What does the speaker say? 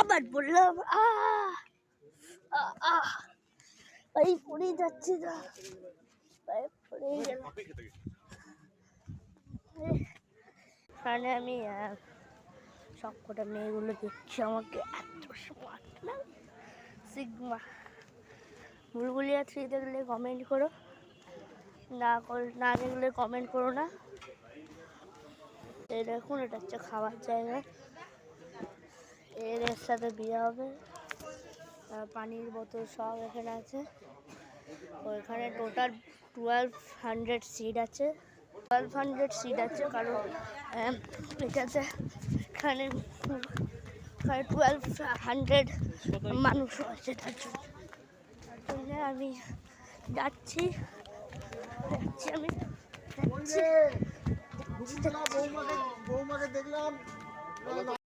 আবার বললাম ভাই পড়ে যাচ্ছে না, পড়ে গেলাম। এখানে আমি সবকটা মেয়েগুলো দেখছি আমাকে এত স্মার্ট না। সিগমা বুলবুলিয়া 3 দেখলে কমেন্ট করো, না দেখলে কমেন্ট করো না। এই দেখুন, এটা হচ্ছে খাওয়ার জায়গা, এর সাথে বিয়ে হবে। পানির বোতল সব এখানে আছে। ওইখানে টোটাল 1200 সিট আছে, 1200 সিট আছে, কারণ এটাতে এখানে 1200 মানুষ আছে। তার জন্য আমি যাচ্ছি আমি বৌমাকে দেখলাম।